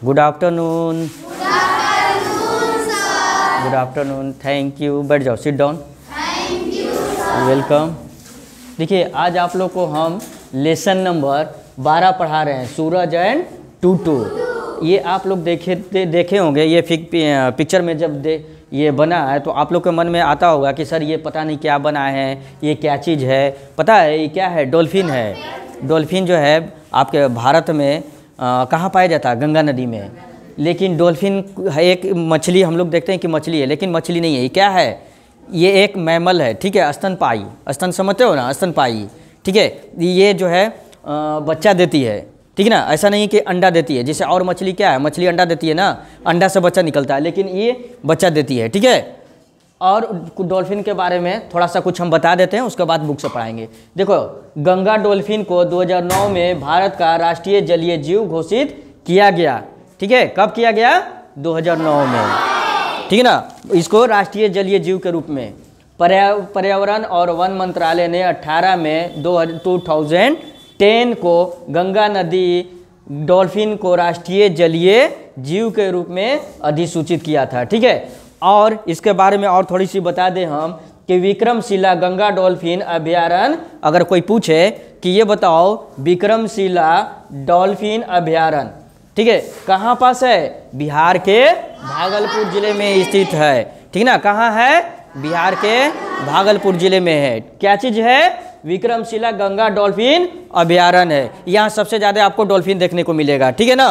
Good afternoon. Good afternoon, thank you. बैठ जाओ, sit down. Thank you welcome. देखिए आज आप लोग को हम लेसन नंबर 12 पढ़ा रहे हैं, सूरज एंड टूटू। ये आप लोग देखे होंगे, ये पिक्चर में जब ये बना है तो आप लोग के मन में आता होगा कि सर ये पता नहीं क्या बना है, ये क्या चीज़ है। पता है ये क्या है? डॉल्फिन है। डॉल्फिन जो है आपके भारत में कहाँ पाया जाता है? गंगा नदी में। लेकिन डॉल्फिन एक मछली, हम लोग देखते हैं कि मछली है, लेकिन मछली नहीं है। ये क्या है? ये एक मैमल है, ठीक है, स्तनपायी। स्तन समझते हो ना, स्तनपायी, ठीक है। ये जो है बच्चा देती है, ठीक है ना। ऐसा नहीं कि अंडा देती है, जैसे और मछली क्या है, मछली अंडा देती है ना, अंडा से बच्चा निकलता है, लेकिन ये बच्चा देती है, ठीक है। और डॉल्फिन के बारे में थोड़ा सा कुछ हम बता देते हैं, उसके बाद बुक से पढ़ाएंगे। देखो, गंगा डॉल्फिन को 2009 में भारत का राष्ट्रीय जलीय जीव घोषित किया गया, ठीक है। कब किया गया? 2009 में, ठीक है ना। इसको राष्ट्रीय जलीय जीव के रूप में पर्यावरण और वन मंत्रालय ने 18 में 2010 को गंगा नदी डॉल्फिन को राष्ट्रीय जलीय जीव के रूप में अधिसूचित किया था, ठीक है। और इसके बारे में और थोड़ी सी बता दें हम कि विक्रमशिला गंगा डॉल्फिन अभयारण्य, अगर कोई पूछे कि ये बताओ विक्रमशिला डॉल्फिन अभयारण्य, ठीक है, कहाँ पास है? बिहार के भागलपुर जिले में स्थित है, ठीक ना। कहाँ है? बिहार के भागलपुर जिले में है। क्या चीज़ है? विक्रमशिला गंगा डॉल्फिन अभयारण्य है। यहाँ सबसे ज़्यादा आपको डॉल्फिन देखने को मिलेगा, ठीक है ना।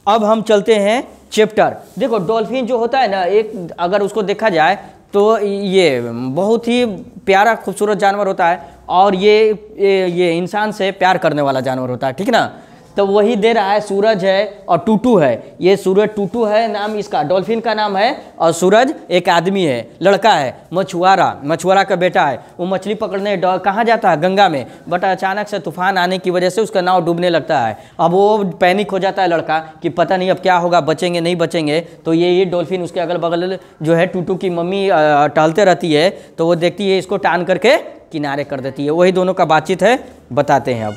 अब हम चलते हैं चैप्टर। देखो डॉल्फिन जो होता है ना, एक अगर उसको देखा जाए तो ये बहुत ही प्यारा खूबसूरत जानवर होता है, और ये इंसान से प्यार करने वाला जानवर होता है, ठीक ना। तो वही दे रहा है, सूरज है और टूटू है। ये सूरज टूटू है नाम इसका, डॉल्फिन का नाम है, और सूरज एक आदमी है, लड़का है, मछुआरा का बेटा है। वो मछली पकड़ने कहाँ जाता है? गंगा में। बट अचानक से तूफान आने की वजह से उसका नाव डूबने लगता है। अब वो पैनिक हो जाता है लड़का कि पता नहीं अब क्या होगा, बचेंगे नहीं बचेंगे। तो ये डॉल्फिन उसके अगल बगल जो है, टूटू की मम्मी टहलते रहती है, तो वो देखती है, इसको टान करके किनारे कर देती है। वही दोनों का बातचीत है, बताते हैं अब।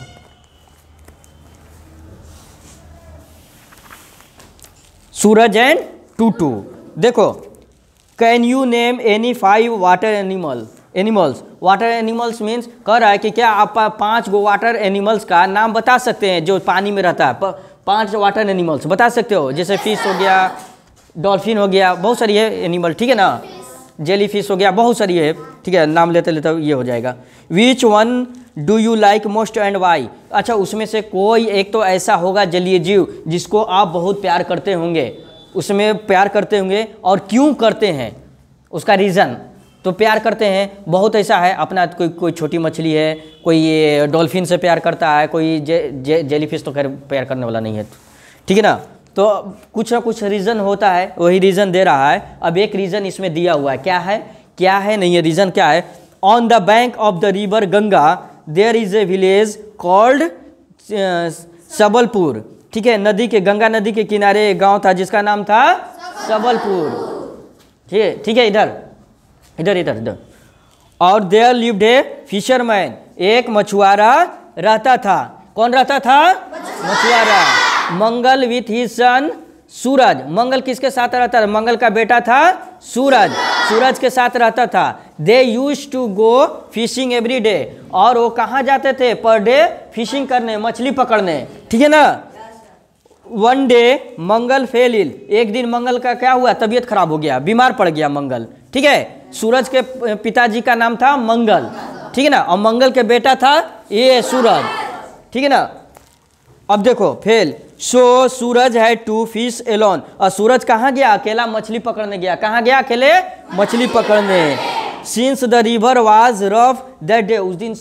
सूरज एंड टूटू। देखो, can you name any 5 water animals? Water animals means कह रहा है कि क्या आप 5 गो वाटर एनिमल्स का नाम बता सकते हैं जो पानी में रहता है? 5 वाटर एनिमल्स बता सकते हो? जैसे फिश हो गया, डॉल्फिन हो गया, बहुत सारी है एनिमल, ठीक है ना। जेली फिश हो गया, बहुत सारी है, ठीक है। नाम लेते लेते ये हो जाएगा। Which one do you like most and why? अच्छा, उसमें से कोई एक तो ऐसा होगा जलीय जीव जिसको आप बहुत प्यार करते होंगे, उसमें प्यार करते होंगे, और क्यों करते हैं उसका रीज़न। तो प्यार करते हैं, बहुत ऐसा है अपना, कोई छोटी मछली है, कोई ये डॉल्फिन से प्यार करता है, कोई जेलीफिश तो खैर प्यार करने वाला नहीं है, ठीक है ना। तो कुछ ना कुछ रीज़न होता है, वही रीज़न दे रहा है। अब एक रीज़न इसमें दिया हुआ है, क्या है नहीं है, रीज़न क्या है? On the bank of the river Ganga there is a village called Sabalpur, ठीक है। गंगा नदी के किनारे एक गांव था जिसका नाम था सबलपुर, ठीक है। इधर। और देयर लिव्ड ए फिशरमैन, एक मछुआरा रहता था। कौन रहता था? मछुआरा। मंगल विथ हिज सन सूरज। मंगल किसके साथ रहता था? मंगल का बेटा था सूरज के साथ रहता था। They used to go fishing every day, और वो कहाँ जाते थे? पर डे फिशिंग करने, मछली पकड़ने, ठीक है ना। वन डे मंगल फेल इल, एक दिन मंगल का क्या हुआ? तबीयत खराब हो गया, बीमार पड़ गया मंगल, ठीक है। सूरज के पिताजी का नाम था मंगल, ठीक है ना, और मंगल के बेटा था ये सूरज, ठीक है ना। अब देखो, फेल, सो सूरज है टू फिश एलोन, और सूरज कहाँ गया? अकेला मछली पकड़ने गया। कहाँ गया? अकेले मछली पकड़ने। Since the river was rough that day, उस दिन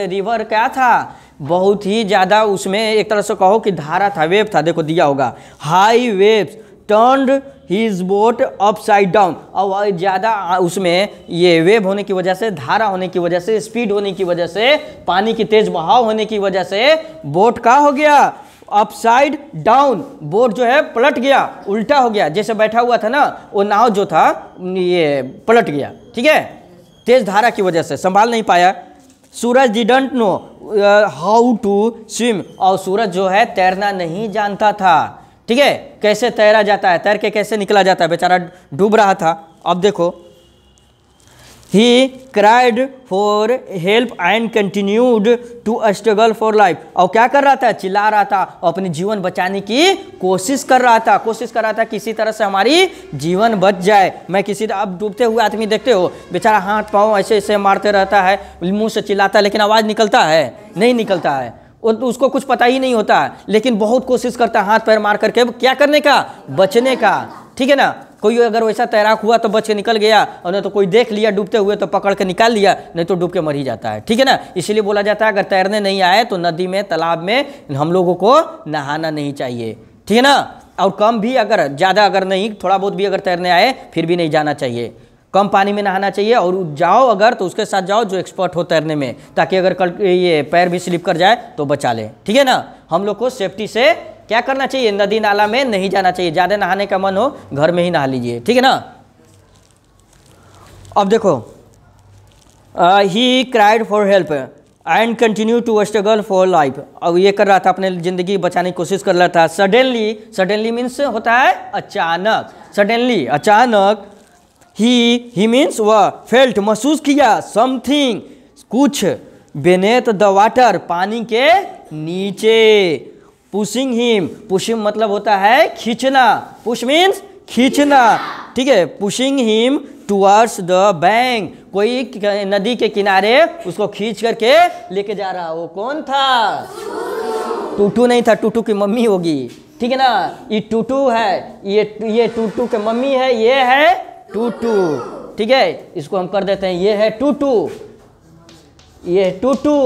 रिवर क्या था? बहुत ही ज़्यादा, उसमें एक तरह से कहो कि धारा था, वेव था। देखो दिया होगा, high waves turned his boat upside down. और ज़्यादा उसमें ये वेव होने की वजह से, धारा होने की वजह से, स्पीड होने की वजह से, पानी की तेज बहाव होने की वजह से बोट का हो गया अपसाइड डाउन। बोट जो है पलट गया, उल्टा हो गया। जैसे बैठा हुआ था ना, वो नाव जो था ये पलट गया, ठीक है, तेज धारा की वजह से संभाल नहीं पाया। Suraj didn't know how to swim, और सूरज जो है तैरना नहीं जानता था, ठीक है, कैसे तैरा जाता है, तैर के कैसे निकला जाता है, बेचारा डूब रहा था। अब देखो, He cried for help and continued to struggle for life। और क्या कर रहा था, चिल्ला रहा था, अपने जीवन बचाने की कोशिश कर रहा था, किसी तरह से हमारी जीवन बच जाए। मैं किसी, अब डूबते हुए आदमी देखते हो, बेचारा हाथ पाँव ऐसे ऐसे मारते रहता है, मुंह से चिल्लाता है, लेकिन आवाज़ निकलता है, नहीं निकलता है, उसको कुछ पता ही नहीं होता, लेकिन बहुत कोशिश करता है हाथ पैर मार करके क्या करने का, बचने का। ठीक है ना, कोई अगर वैसा तैराक हुआ तो बच के निकल गया, और नहीं तो कोई देख लिया डूबते हुए तो पकड़ के निकाल लिया, नहीं तो डूब के मर ही जाता है। ठीक है ना, इसलिए बोला जाता है अगर तैरने नहीं आए तो नदी में, तालाब में हम लोगों को नहाना नहीं चाहिए। ठीक है ना, और कम भी, अगर ज़्यादा अगर नहीं, थोड़ा बहुत भी अगर तैरने आए फिर भी नहीं जाना चाहिए, कम पानी में नहाना चाहिए। और जाओ अगर तो उसके साथ जाओ जो एक्सपर्ट हो तैरने में, ताकि अगर कल ये पैर भी स्लिप कर जाए तो बचा ले। ठीक है ना, हम लोग को सेफ्टी से क्या करना चाहिए, नदी नाला में नहीं जाना चाहिए। ज़्यादा नहाने का मन हो घर में ही नहा लीजिए। ठीक है ना, अब देखो, he cried for help and continue to struggle for life. अब ये कर रहा था, अपने ज़िंदगी बचाने की कोशिश कर रहा था। सडनली मीन्स होता है अचानक, सडनली अचानक, ही मीन्स वह, फेल्ट महसूस किया, समथिंग कुछ, बेनेथ द वाटर पानी के नीचे, पुशिंग हिम, पुशिंग मतलब होता है खींचना, पुश मीन्स खींचना। ठीक है, pushing him towards the bank, कोई नदी के किनारे उसको खींच करके लेके जा रहा। वो कौन था, टूटू नहीं था, टूटू की मम्मी होगी। ठीक है ना, ये टूटू है, ये टूटू की मम्मी है, ये है टूटू। ठीक है, इसको हम कर देते हैं, ये है टूटू, ये है टूटू,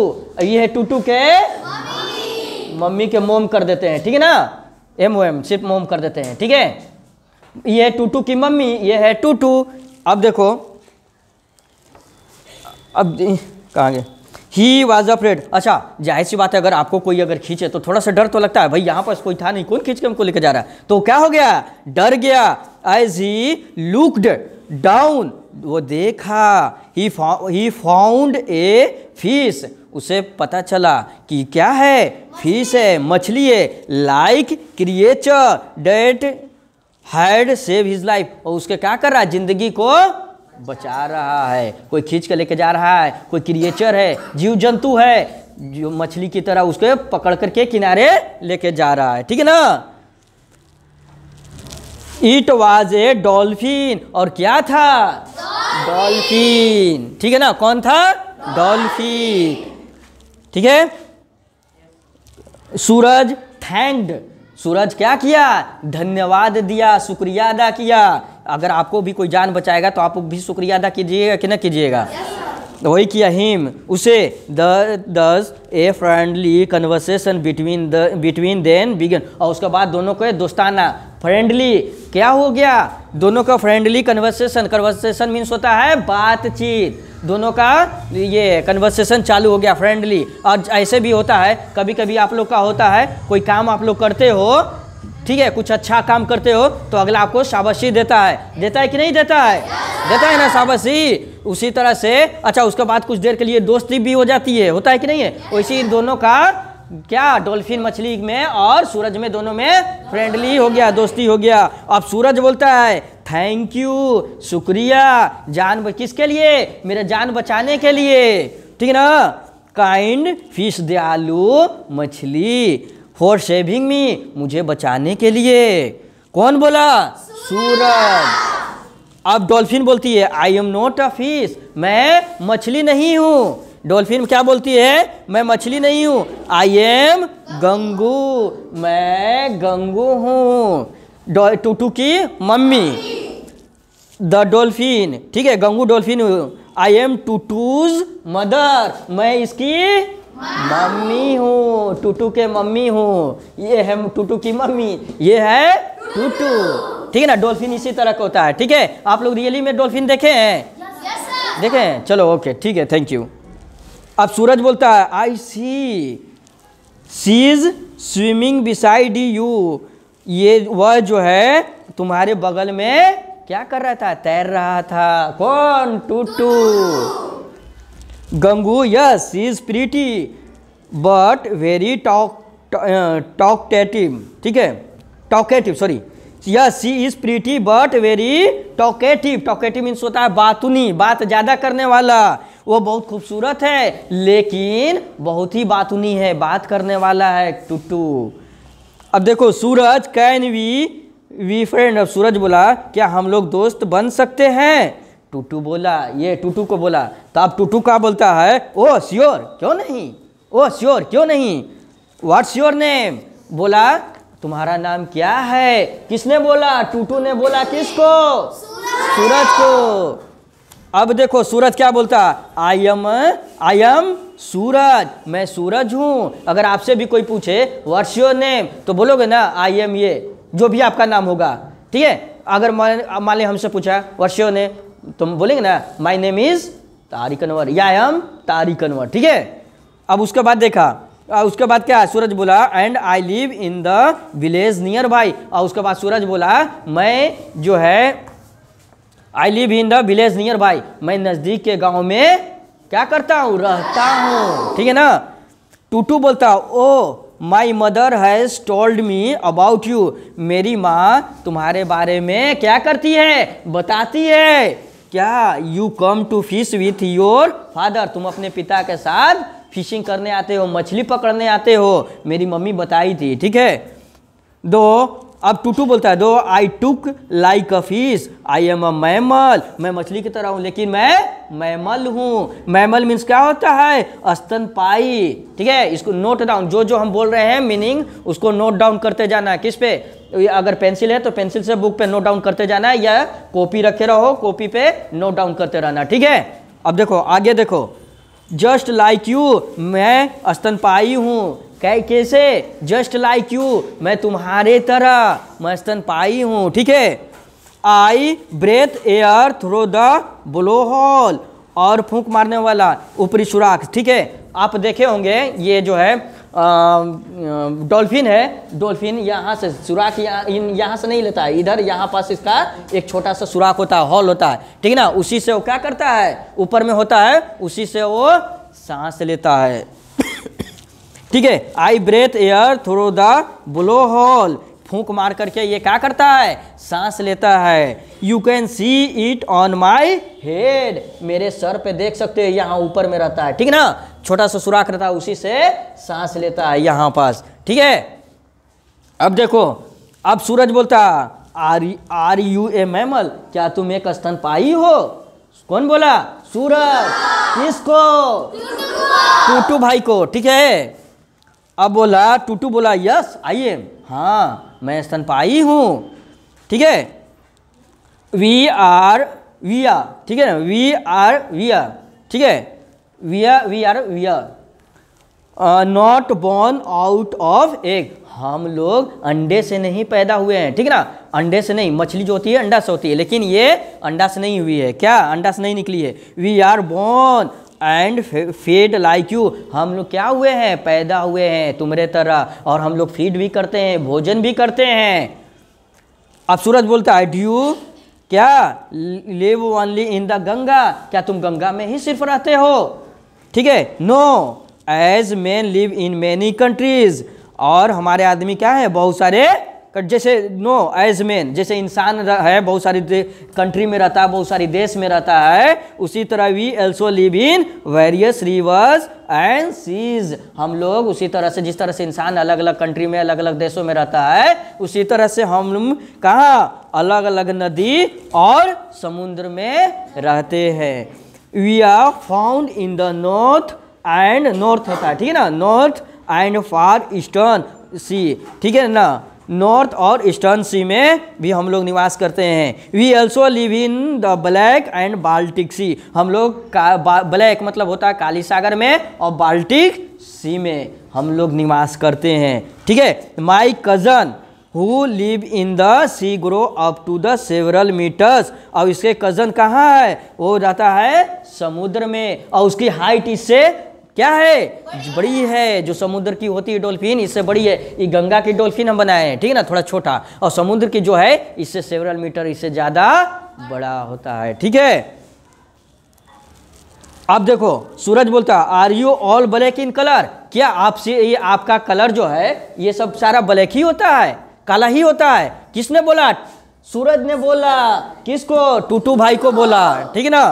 ये है टूटू के मम्मी के मोम कर देते हैं। ठीक है ना, MOM सिर्फ मोम कर देते हैं। ठीक है, ये है टूटू की मम्मी, ये है टूटू। अब देखो, अब कहाँ गए, ही वॉज अफ्रेड। अच्छा, जाहिर सी बात है, अगर आपको कोई अगर खींचे तो थोड़ा सा डर तो लगता है, भाई यहाँ पास कोई था नहीं, कौन खींच के हमको लेके जा रहा है, तो क्या हो गया, डर गया। एज ही लुक्ड डाउन, वो देखा, ही फाउंड ए फिश, उसे पता चला कि क्या है, फिश है, मछली है, like creature that had save his life, और उसके क्या कर रहा है, जिंदगी को बचा रहा है। कोई खींच के लेके जा रहा है, कोई क्रिएचर है, जीव जंतु है, जो मछली की तरह उसके पकड़ करके किनारे लेके जा रहा है। ठीक है ना, इट वॉज ए डॉल्फिन, और क्या था, डॉल्फिन। ठीक है ना, कौन था, डॉल्फिन। ठीक है, सूरज थैंक्ड, सूरज क्या किया, धन्यवाद दिया, शुक्रिया अदा किया। अगर आपको भी कोई जान बचाएगा तो आप भी शुक्रिया अदा कीजिएगा कि ना कीजिएगा, वही किया। हिम, उसे, thus a friendly conversation between them began, और उसके बाद दोनों को दोस्ताना, फ्रेंडली क्या हो गया, दोनों का फ्रेंडली कन्वर्सेशन मीन्स होता है बातचीत, दोनों का ये कन्वर्सेशन चालू हो गया, फ्रेंडली। और ऐसे भी होता है, कभी कभी आप लोग का होता है, कोई काम आप लोग करते हो, ठीक है, कुछ अच्छा काम करते हो तो अगला आपको शाबाशी देता है कि नहीं देता है, देता है ना शाबाशी। उसी तरह से अच्छा, उसके बाद कुछ देर के लिए दोस्ती भी हो जाती है, होता है कि नहीं है, वैसे दोनों का क्या, डॉल्फिन मछली में और सूरज में, दोनों में फ्रेंडली हो गया, दोस्ती हो गया। अब सूरज बोलता है थैंक यू, शुक्रिया, जान किसके लिए, मेरा जान बचाने के लिए। ठीक है ना, काइंड फिश, दयालु मछली, फॉर सेविंग मी, मुझे बचाने के लिए। कौन बोला, सूरज। अब डॉल्फिन बोलती है I am not a fish, मैं मछली नहीं हूँ। डॉल्फिन क्या बोलती है, मैं मछली नहीं हूँ। आई एम गंगू, मैं गंगू हूँ, टूटू की मम्मी। द डॉल्फिन, ठीक है, Gangu dolphin. I am Tutu's mother, मैं इसकी मम्मी हूँ, टूटू के मम्मी हूँ। ये है टूटू की मम्मी, ये है टूटू। ठीक है ना, डॉल्फिन इसी तरह का होता है। ठीक है, आप लोग रियली में डॉल्फिन देखे हैं, देखे हैं, चलो ओके, ठीक है, थैंक यू। अब सूरज बोलता है आई सी इज स्विमिंग बिसाइड यू, ये वह जो है तुम्हारे बगल में क्या कर रहा था, तैर रहा था। कौन, Tutu. Gangu, yes she is pretty but very talkative, ठीक है, talkative, sorry, yes she is pretty but very talkative. Talkative means होता है बातूनी, बात ज्यादा करने वाला। वो बहुत खूबसूरत है लेकिन बहुत ही बातूनी है, बात करने वाला है टूटू। अब देखो सूरज, कैन वी फ्रेंड। अब सूरज बोला क्या हम लोग दोस्त बन सकते हैं? टूटू बोला, ये टूटू को बोला। तो अब टूटू क्या बोलता है? ओ श्योर, क्यों नहीं, ओ श्योर क्यों नहीं। What's your name? बोला तुम्हारा नाम क्या है? किसने बोला? टूटू ने बोला। किसको? सूरज को। अब देखो सूरज क्या बोलता? आई एम सूरज, मैं सूरज हूं। अगर आपसे भी कोई पूछे व्हाट्स योर नेम तो बोलोगे ना आई एम, ये जो भी आपका नाम होगा, ठीक है। अगर मान लिया हमसे पूछा व्हाट्स योर नेम, तुम बोलेंगे ना my name is Tariq Anwar या आई एम तारिक अनवर, ठीक है। अब उसके बाद देखा, उसके बाद क्या है? सूरज बोला and I live in the village near by. और उसके बाद सूरज बोला मैं जो है I live in the village near by, मैं नज़दीक के गांव में क्या करता हूँ? रहता हूँ, ठीक है ना। टूटू बोलता oh my mother has told me about you, मेरी माँ तुम्हारे बारे में क्या करती है? बताती है। क्या? You come to fish with your father, तुम अपने पिता के साथ फिशिंग करने आते हो, मछली पकड़ने आते हो, मेरी मम्मी बताई थी, ठीक है। दो अब टूटू बोलता है though I look like a fish I am a mammal, मैं मछली की तरह हूँ लेकिन मैं मैमल हूँ। मैमल मीन्स क्या होता है? स्तनपाई, ठीक है। इसको नोट डाउन, जो हम बोल रहे हैं मीनिंग उसको नोट डाउन करते जाना है। किस पे? अगर पेंसिल है तो पेंसिल से बुक पे नोट डाउन करते जाना है, या कॉपी रखे रहो, कॉपी पे नोट डाउन करते रहना, ठीक है। अब देखो आगे देखो, जस्ट लाइक यू, मैं स्तनपाई हूँ। कैसे? जस्ट लाइक यू, मैं तुम्हारे तरह, मैं स्तनपाई हूँ, ठीक है। I breathe air through the blow hole, और फूंक मारने वाला ऊपरी सुराख, ठीक है। आप देखे होंगे ये जो है डॉल्फिन है, डॉल्फिन यहाँ से सुराख यहाँ से नहीं लेता है, इधर यहाँ पास इसका एक छोटा सा सुराख होता है, हॉल होता है, ठीक है ना। उसी से वो क्या करता है? ऊपर में होता है, उसी से वो सांस लेता है, ठीक है। I breathe air through the blow hole, फूंक मार करके ये क्या करता है? सांस लेता है। You can see it on my head, मेरे सर पे देख सकते हैं, यहाँ ऊपर में रहता है, ठीक है ना। छोटा सा सुराख रहता है, उसी से सांस लेता है यहाँ पास, ठीक है। अब देखो, अब सूरज बोलता आर यू ए मैमल, क्या तुम एक स्तनपाई हो? कौन बोला? सूरज। किसको? टूटू भाई को, ठीक है। अब बोला टूटू बोला यस आई एम, हाँ मैं स्तनपाई हूँ, ठीक है। वी आर, ठीक है ना, वी आर, ठीक है। We are not born out of egg, हम लोग अंडे से नहीं पैदा हुए हैं, ठीक है ना। अंडे से नहीं, मछली जो होती है अंडा से होती है, लेकिन ये अंडा से नहीं हुई है। क्या? अंडा से नहीं निकली है। We are born and feed like you, हम लोग क्या हुए हैं? पैदा हुए हैं तुम्हारे तरह, और हम लोग फीड भी करते हैं, भोजन भी करते हैं। अब सूरज बोलता है ड्यू क्या? Live only in the Ganga, क्या तुम गंगा में ही सिर्फ रहते हो? ठीक है। No as man live in many countries, और हमारे आदमी क्या है? बहुत सारे, जैसे नो एज मैन, जैसे इंसान है बहुत सारी कंट्री में रहता है, बहुत सारी देश में रहता है, उसी तरह we also live in various rivers and seas, हम लोग उसी तरह से, जिस तरह से इंसान अलग अलग कंट्री में अलग अलग देशों में रहता है, उसी तरह से हम कहाँ? अलग अलग नदी और समुद्र में रहते हैं। We are found in the north and, north होता है, ठीक है ना, north and far eastern sea, ठीक है ना, नॉर्थ और ईस्टर्न सी में भी हम लोग निवास करते हैं। We also live in the Black and Baltic Sea, हम लोग ब्लैक मतलब होता है काली सागर में, और बाल्टिक सी में हम लोग निवास करते हैं, ठीक है। My cousin who live in the sea grow up to the several metres, और इसके कज़न कहाँ है? वो रहता है समुद्र में, और उसकी हाइट इससे क्या है? बड़ी है। जो समुद्र की होती है डॉल्फिन, इससे बड़ी है। ये गंगा की डॉल्फिन हम बनाए हैं, ठीक है ना, थोड़ा छोटा, और समुद्र की जो है इससे सेवरल मीटर, इससे ज़्यादा बड़ा होता है, ठीक है। अब देखो सूरज बोलता are you all black in colour, क्या आपसे ये आपका कलर जो है ये सब सारा ब्लैक ही होता है? काला ही होता है। किसने बोला? सूरज ने बोला। किसको? टूटू भाई को बोला, ठीक है ना।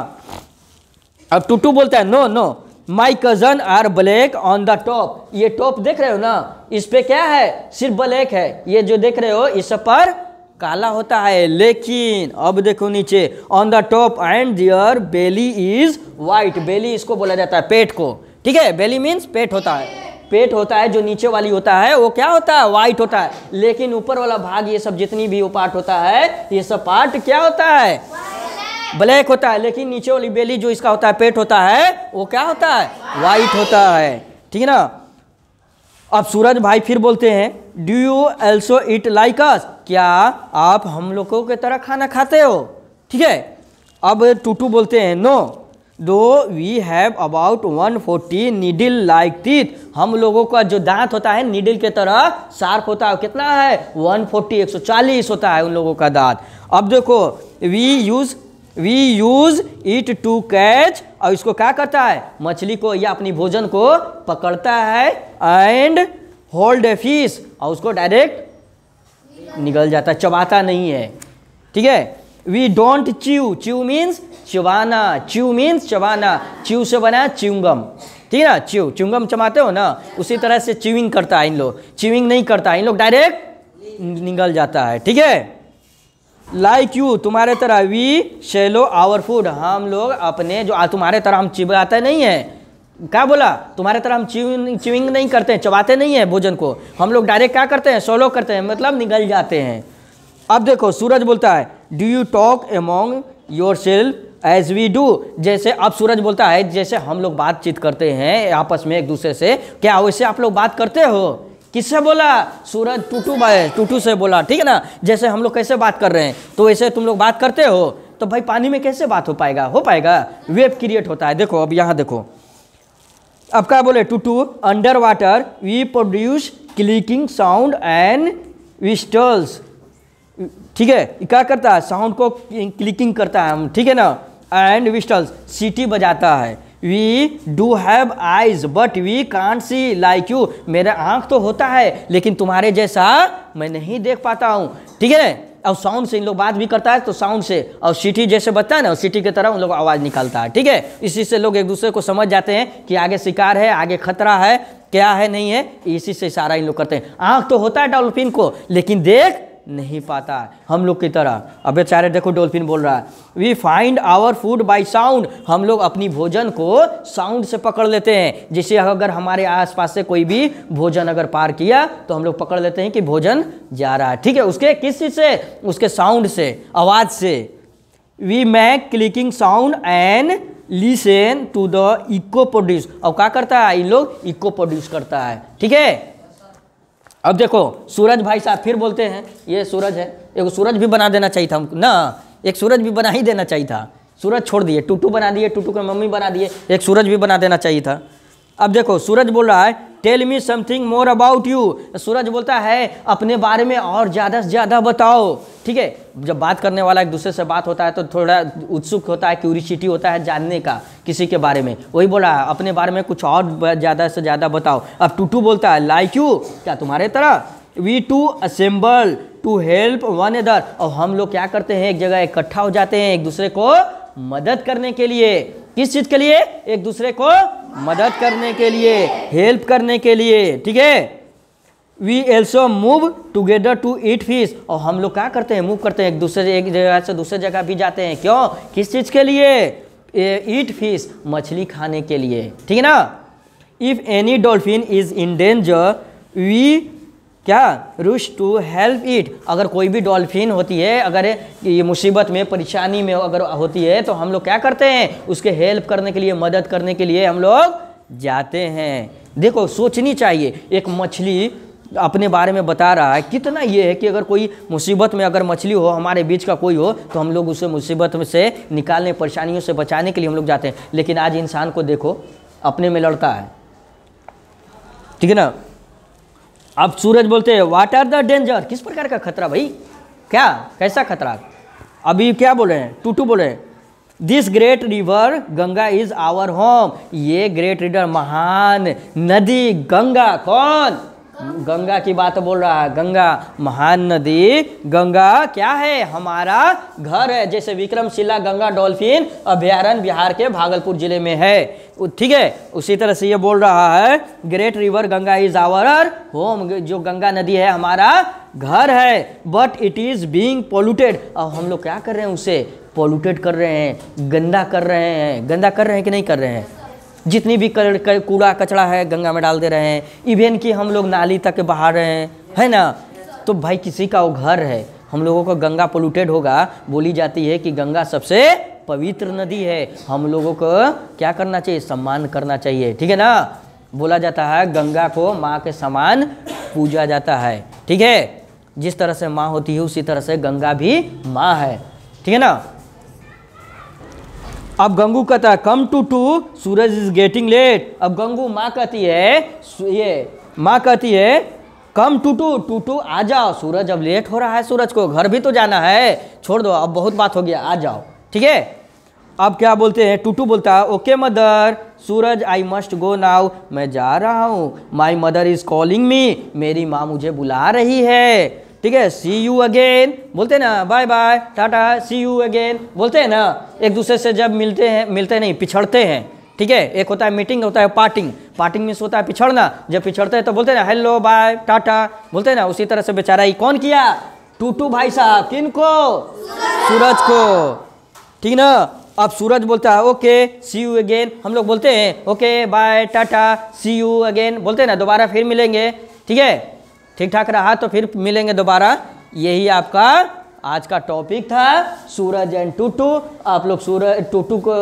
अब टूटू बोलता है no no my cousin are black on the top. ये टॉप देख रहे हो ना, इस पे क्या है? सिर्फ ब्लैक है। ये जो देख रहे हो इस पर काला होता है। लेकिन अब देखो नीचे, on the top and their belly is white. Belly इसको बोला जाता है पेट को, ठीक है। बेली मीन्स पेट होता है। पेट होता है जो नीचे वाली होता है वो क्या होता है? वाइट होता है। लेकिन ऊपर वाला भाग, ये सब जितनी भी वो पार्ट होता है, ये सब पार्ट क्या होता है? ब्लैक होता है। लेकिन नीचे वाली बेली जो इसका होता है, पेट होता है, वो क्या होता है? वाइट होता है, ठीक है ना। अब सूरज भाई फिर बोलते हैं do you also eat like us. क्या आप हम लोगों की तरह खाना खाते हो? ठीक है। अब टूटू बोलते हैं no though we have about 140 needle like teeth. हम लोगों का जो दांत होता है नीडल के तरह शार्प होता है। कितना है? 140, 140 होता है उन लोगों का दांत। अब देखो we use it to catch. और इसको क्या करता है? मछली को या अपनी भोजन को पकड़ता है। एंड होल्ड ए फिश, और उसको डायरेक्ट निगल जाता है, चबाता नहीं है, ठीक है। We don't chew. Chew means चबाना। च्यू मीन्स चबाना। च्यू से बना च्यूइंगम, ठीक है ना। च्यूइंगम चबाते हो ना, उसी तरह से च्यूइंग करता है इन लोग। च्यूइंग नहीं करता है इन लोग, डायरेक्ट निगल जाता है, ठीक है। लाइक यू, तुम्हारे तरह। वी शेलो आवर फूड, हम लोग अपने जो तुम्हारे तरह हम चिबाते नहीं है। क्या बोला? तुम्हारे तरह हम च्यूइंग नहीं करते हैं, चबाते नहीं है भोजन को। हम लोग डायरेक्ट क्या करते हैं? सोलो करते हैं, मतलब निगल जाते हैं। अब देखो सूरज बोलता है do you talk among yourself as we do. जैसे अब सूरज बोलता है जैसे हम लोग बातचीत करते हैं आपस में एक दूसरे से, क्या वैसे आप लोग बात करते हो? किससे बोला? सूरज टूटू से बोला, ठीक है ना। जैसे हम लोग कैसे बात कर रहे हैं तो वैसे तुम लोग बात करते हो। तो भाई पानी में कैसे बात हो पाएगा? हो पाएगा? वेव क्रिएट होता है। देखो अब यहाँ देखो, अब क्या बोले Tutu? Under water we produce clicking sound and whistles. ठीक है, क्या करता है? साउंड को क्लिकिंग करता है, ठीक है ना। एंड विस्टल्स, सीटी बजाता है। We do have eyes but we can't see like you. मेरा आंख तो होता है लेकिन तुम्हारे जैसा मैं नहीं देख पाता हूँ, ठीक है। और साउंड से इन लोग बात भी करता है, तो साउंड से, और सीटी जैसे बजता है ना, सीटी की तरह उन लोग आवाज़ निकालता है, ठीक है। इसी से लोग एक दूसरे को समझ जाते हैं कि आगे शिकार है, आगे खतरा है, क्या है नहीं है। इसी से इशारा इन लोग करते हैं। आंख तो होता है डॉल्फिन को लेकिन देख नहीं पाता है हम लोग की तरह। अब बेचारे देखो डॉल्फिन बोल रहा है we find our food by sound. हम लोग अपनी भोजन को साउंड से पकड़ लेते हैं। जैसे अगर हमारे आसपास से कोई भी भोजन अगर पार किया तो हम लोग पकड़ लेते हैं कि भोजन जा रहा है, ठीक है। उसके किस चीज़ से? उसके साउंड से, आवाज़ से। We make clicking sound and listen to the echo produce. और क्या करता है इन लोग? इको प्रोड्यूस करता है, ठीक है। अब देखो सूरज भाई साहब फिर बोलते हैं, ये सूरज है, एक सूरज भी बना देना चाहिए था हमको ना, एक सूरज भी बना ही देना चाहिए था। सूरज छोड़ दिए, टूटू बना दिए, टूटू की मम्मी बना दिए, एक सूरज भी बना देना चाहिए था। अब देखो सूरज बोल रहा है tell me something more about you. Suraj बोलता है अपने बारे में और ज़्यादा से ज़्यादा बताओ, ठीक है। जब बात करने वाला एक दूसरे से बात होता है तो थोड़ा उत्सुक होता है, क्यूरियोसिटी होता है जानने का किसी के बारे में। वही बोला अपने बारे में कुछ और ज़्यादा से ज़्यादा बताओ। अब टूटू बोलता है लाइक यू, क्या तुम्हारे तरह। We too assemble to help one other. और हम लोग क्या करते हैं? एक जगह इकट्ठा हो जाते हैं एक दूसरे को मदद करने के लिए। किस चीज़ के लिए? एक दूसरे को मदद करने के लिए, हेल्प करने के लिए, ठीक है। We also move together to eat fish. और हम लोग क्या करते हैं? मूव करते हैं एक जगह से दूसरे जगह भी जाते हैं। क्यों? किस चीज़ के लिए? ईट फिश, मछली खाने के लिए, ठीक है ना। If any dolphin is in danger we क्या रुश टू हेल्प इट। अगर कोई भी डॉल्फिन होती है, अगर ये मुसीबत में, परेशानी में अगर होती है तो हम लोग क्या करते हैं? उसके हेल्प करने के लिए, मदद करने के लिए हम लोग जाते हैं। देखो सोचनी चाहिए, एक मछली अपने बारे में बता रहा है, कितना ये है कि अगर कोई मुसीबत में अगर मछली हो, हमारे बीच का कोई हो, तो हम लोग उसे मुसीबत में से निकालने, परेशानियों से बचाने के लिए हम लोग जाते हैं। लेकिन आज इंसान को देखो अपने में लड़ता है, ठीक है ना। अब सूरज बोलते हैं व्हाट आर द डेंजर। किस प्रकार का खतरा भाई? क्या कैसा खतरा? अभी क्या बोल रहे हैं? टूटू बोल रहे हैं this great river Ganga is our home. ये ग्रेट रिवर, महान नदी गंगा, कौन? गंगा की बात बोल रहा है। गंगा महान नदी, गंगा क्या है? हमारा घर है। जैसे विक्रमशिला गंगा डॉल्फिन अभयारण्य बिहार के भागलपुर जिले में है, ठीक है। उसी तरह से ये बोल रहा है great river Ganga is our home, जो गंगा नदी है हमारा घर है। But it is being polluted, अब हम लोग क्या कर रहे हैं? उसे पोल्यूटेड कर रहे हैं, गंदा कर रहे हैं। गंदा कर रहे हैं कि नहीं कर रहे हैं? जितनी भी कूड़ा कचरा है गंगा में डाल दे रहे हैं, इवन कि हम लोग नाली तक बहा रहे हैं, है ना। तो भाई किसी का वो घर है, हम लोगों को गंगा पोल्यूटेड होगा। बोली जाती है कि गंगा सबसे पवित्र नदी है, हम लोगों को क्या करना चाहिए? सम्मान करना चाहिए, ठीक है ना। बोला जाता है गंगा को माँ के समान पूजा जाता है, ठीक है। जिस तरह से माँ होती है उसी तरह से गंगा भी माँ है, ठीक है ना। अब गंगू कहता है come to Suraj is getting late. अब गंगू माँ कहती है, ये माँ कहती है कम टू आ जाओ, सूरज अब लेट हो रहा है, सूरज को घर भी तो जाना है, छोड़ दो अब बहुत बात हो गया, आ जाओ, ठीक है। अब क्या बोलते हैं? टूटू बोलता है okay mother, Suraj I must go now, मैं जा रहा हूँ। My mother is calling me, मेरी माँ मुझे बुला रही है, ठीक है। सी यू अगेन बोलते हैं ना, bye bye tata, see you again बोलते हैं ना। एक दूसरे से जब मिलते नहीं पिछड़ते हैं, ठीक है। एक होता है मीटिंग, होता है पार्टिंग। पार्टिंग में होता है पिछड़ना, जब पिछड़ते हैं तो बोलते हैं ना हेलो बाय टाटा बोलते हैं ना। उसी तरह से बेचारा ही कौन किया? टूटू भाई साहब। किनको? सूरज को, ठीक ना। अब सूरज बोलता है ओके सी यू अगेन, हम लोग बोलते हैं okay bye tata see you again बोलते हैं ना, दोबारा फिर मिलेंगे, ठीक है। ठीक ठाक रहा तो फिर मिलेंगे दोबारा। यही आपका आज का टॉपिक था, सूरज एंड टूटू। आप लोग टूटू को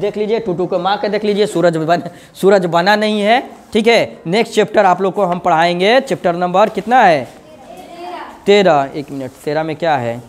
देख लीजिए, टूटू को माँ के देख लीजिए, सूरज बना नहीं है, ठीक है। नेक्स्ट चैप्टर आप लोग को हम पढ़ाएंगे, चैप्टर नंबर कितना है? 13। 1 मिनट, 13 में क्या है?